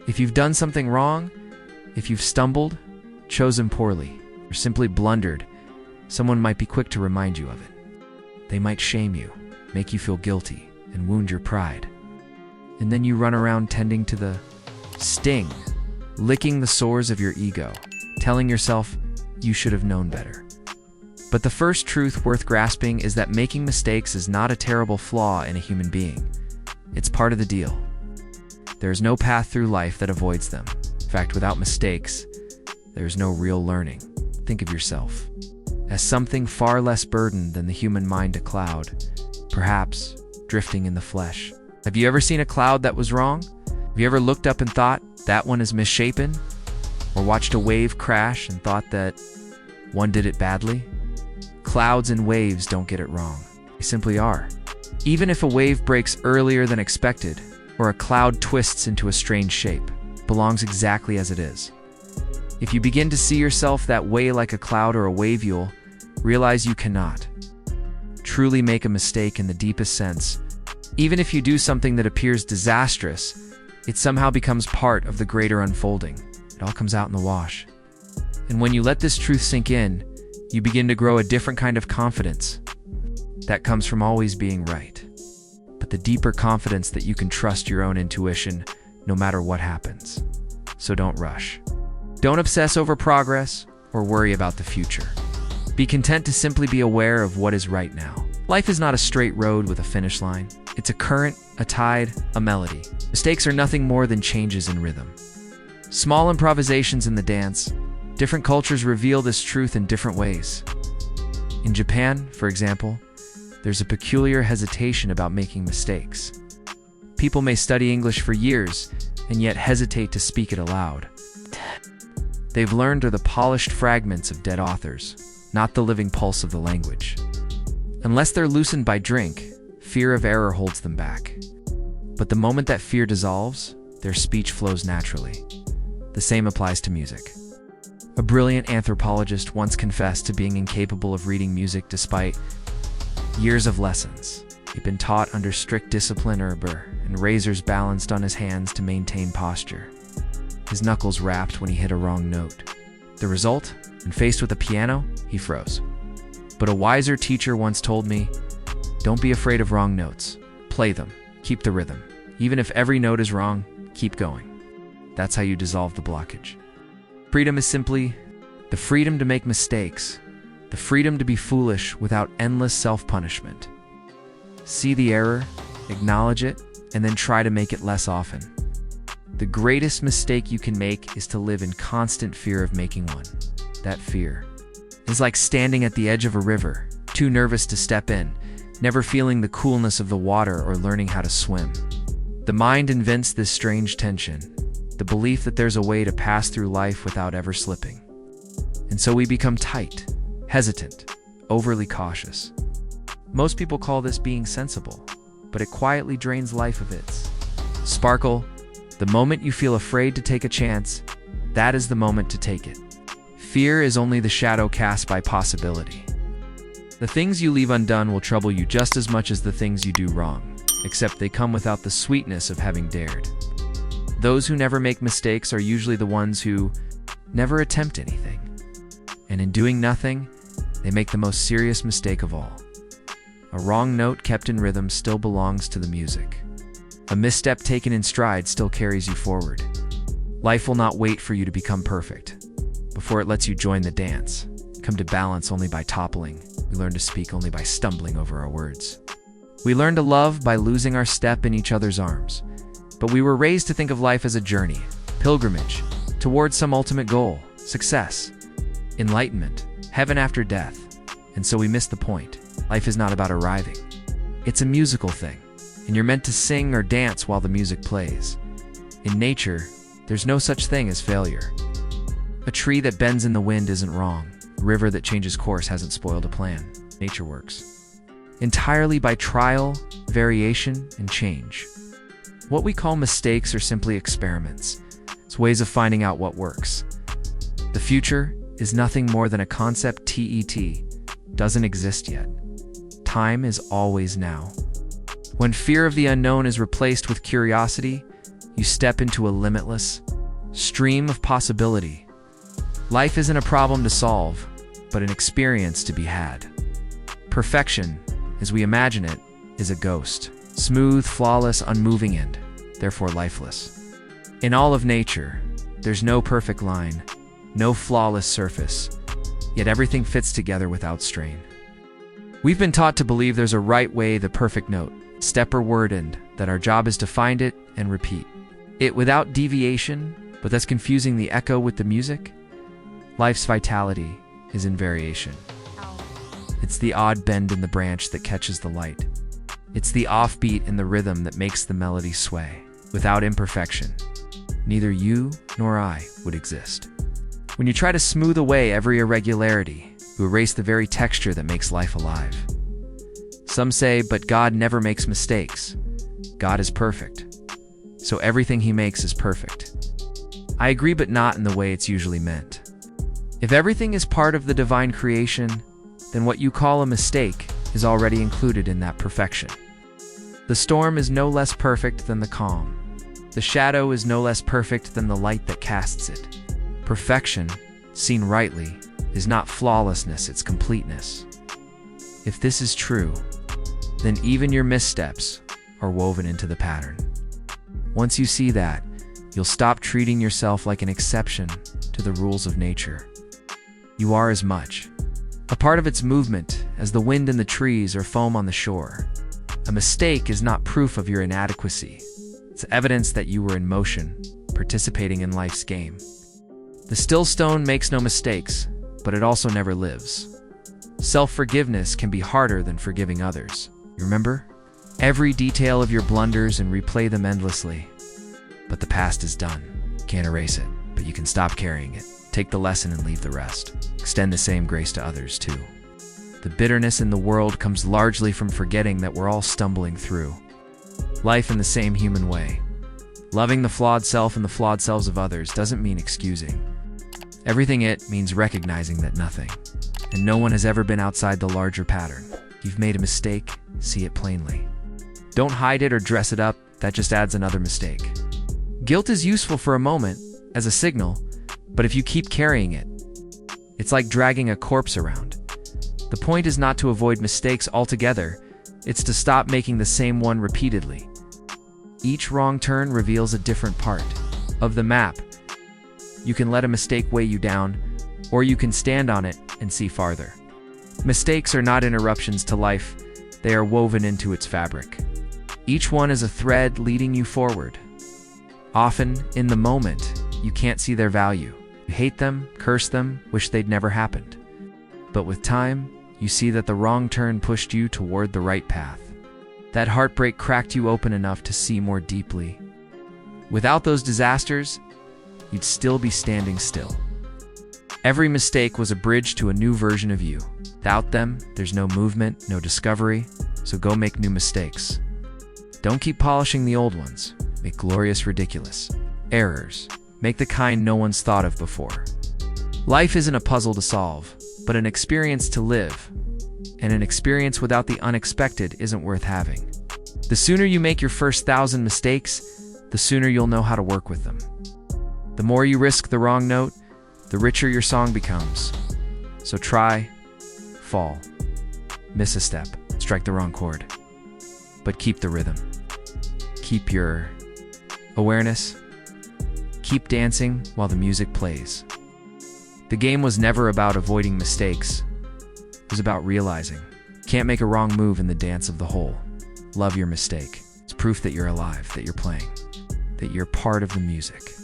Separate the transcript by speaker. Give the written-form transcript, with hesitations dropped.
Speaker 1: If you've done something wrong, if you've stumbled, chosen poorly, or simply blundered, someone might be quick to remind you of it. They might shame you, make you feel guilty, and wound your pride. And then you run around tending to the sting, licking the sores of your ego, telling yourself you should have known better. But the first truth worth grasping is that making mistakes is not a terrible flaw in a human being. It's part of the deal. There is no path through life that avoids them. In fact, without mistakes, there is no real learning. Think of yourself as something far less burdened than the human mind a cloud, perhaps drifting in the flesh. Have you ever seen a cloud that was wrong? Have you ever looked up and thought, that one is misshapen? Or watched a wave crash and thought that one did it badly? Clouds and waves don't get it wrong. They simply are. Even if a wave breaks earlier than expected, or a cloud twists into a strange shape, it belongs exactly as it is. If you begin to see yourself that way like a cloud or a wave, you'll realize you cannot truly make a mistake in the deepest sense. Even if you do something that appears disastrous, it somehow becomes part of the greater unfolding. It all comes out in the wash. And when you let this truth sink in, you begin to grow a different kind of confidence that comes from always being right. But the deeper confidence that you can trust your own intuition no matter what happens. So don't rush. Don't obsess over progress or worry about the future. Be content to simply be aware of what is right now. Life is not a straight road with a finish line. It's a current, a tide, a melody. Mistakes are nothing more than changes in rhythm. Small improvisations in the dance. Different cultures reveal this truth in different ways. In Japan, for example, there's a peculiar hesitation about making mistakes. People may study English for years and yet hesitate to speak it aloud. They've learned are the polished fragments of dead authors, not the living pulse of the language. Unless they're loosened by drink, fear of error holds them back. But the moment that fear dissolves, their speech flows naturally. The same applies to music. A brilliant anthropologist once confessed to being incapable of reading music despite years of lessons. He'd been taught under strict discipline and razors balanced on his hands to maintain posture. His knuckles rapped when he hit a wrong note. The result? When faced with a piano, he froze. But a wiser teacher once told me, don't be afraid of wrong notes. Play them. Keep the rhythm. Even if every note is wrong, keep going. That's how you dissolve the blockage. Freedom is simply the freedom to make mistakes, the freedom to be foolish without endless self-punishment. See the error, acknowledge it, and then try to make it less often. The greatest mistake you can make is to live in constant fear of making one. That fear is like standing at the edge of a river, too nervous to step in, never feeling the coolness of the water or learning how to swim. The mind invents this strange tension, the belief that there's a way to pass through life without ever slipping. And so we become tight, hesitant, overly cautious. Most people call this being sensible, but it quietly drains life of its sparkle. The moment you feel afraid to take a chance, that is the moment to take it. Fear is only the shadow cast by possibility. The things you leave undone will trouble you just as much as the things you do wrong, except they come without the sweetness of having dared. Those who never make mistakes are usually the ones who never attempt anything. And in doing nothing, they make the most serious mistake of all. A wrong note kept in rhythm still belongs to the music. A misstep taken in stride still carries you forward. Life will not wait for you to become perfect before it lets you join the dance. Come to balance only by toppling. We learn to speak only by stumbling over our words. We learn to love by losing our step in each other's arms. But we were raised to think of life as a journey, pilgrimage, towards some ultimate goal, success, enlightenment, heaven after death. And so we miss the point. Life is not about arriving. It's a musical thing, and you're meant to sing or dance while the music plays. In nature, there's no such thing as failure. A tree that bends in the wind isn't wrong. A river that changes course hasn't spoiled a plan. Nature works entirely by trial, variation, and change. What we call mistakes are simply experiments. It's ways of finding out what works. The future is nothing more than a concept doesn't exist yet. Time is always now. When fear of the unknown is replaced with curiosity, you step into a limitless stream of possibility. Life isn't a problem to solve, but an experience to be had. Perfection, as we imagine it, is a ghost. Smooth, flawless, unmoving, and therefore lifeless. In all of nature, there's no perfect line, no flawless surface, yet everything fits together without strain. We've been taught to believe there's a right way, the perfect note, step or word, and that our job is to find it and repeat it without deviation, but that's confusing the echo with the music. Life's vitality is in variation. It's the odd bend in the branch that catches the light. It's the offbeat in the rhythm that makes the melody sway. Without imperfection, neither you nor I would exist. When you try to smooth away every irregularity, you erase the very texture that makes life alive. Some say, but God never makes mistakes. God is perfect, so everything he makes is perfect. I agree, but not in the way it's usually meant. If everything is part of the divine creation, then what you call a mistake is already included in that perfection. The storm is no less perfect than the calm. The shadow is no less perfect than the light that casts it. Perfection, seen rightly, is not flawlessness, it's completeness. If this is true, then even your missteps are woven into the pattern. Once you see that, you'll stop treating yourself like an exception to the rules of nature. You are as much a part of its movement as the wind in the trees or foam on the shore. A mistake is not proof of your inadequacy. It's evidence that you were in motion, participating in life's game. The still stone makes no mistakes, but it also never lives. Self-forgiveness can be harder than forgiving others. You remember every detail of your blunders and replay them endlessly. But the past is done. Can't erase it, but you can stop carrying it. Take the lesson and leave the rest. Extend the same grace to others too. The bitterness in the world comes largely from forgetting that we're all stumbling through life in the same human way. Loving the flawed self and the flawed selves of others doesn't mean excusing everything. It means recognizing that nothing and no one has ever been outside the larger pattern. You've made a mistake, see it plainly. Don't hide it or dress it up, that just adds another mistake. Guilt is useful for a moment as a signal, but if you keep carrying it, it's like dragging a corpse around. The point is not to avoid mistakes altogether, it's to stop making the same one repeatedly. Each wrong turn reveals a different part of the map. You can let a mistake weigh you down, or you can stand on it and see farther. Mistakes are not interruptions to life, they are woven into its fabric. Each one is a thread leading you forward. Often, in the moment, you can't see their value. You hate them, curse them, wish they'd never happened. But with time, you see that the wrong turn pushed you toward the right path. That heartbreak cracked you open enough to see more deeply. Without those disasters, you'd still be standing still. Every mistake was a bridge to a new version of you. Without them, there's no movement, no discovery, so go make new mistakes. Don't keep polishing the old ones. Make glorious ridiculous errors. Make the kind no one's thought of before. Life isn't a puzzle to solve, but an experience to live. And an experience without the unexpected isn't worth having. The sooner you make your first 1,000 mistakes, the sooner you'll know how to work with them. The more you risk the wrong note, the richer your song becomes. So try, fall, miss a step, strike the wrong chord. But keep the rhythm. Keep your awareness. Keep dancing while the music plays. The game was never about avoiding mistakes. It was about realizing you can't make a wrong move in the dance of the whole. Love your mistake. It's proof that you're alive, that you're playing, that you're part of the music.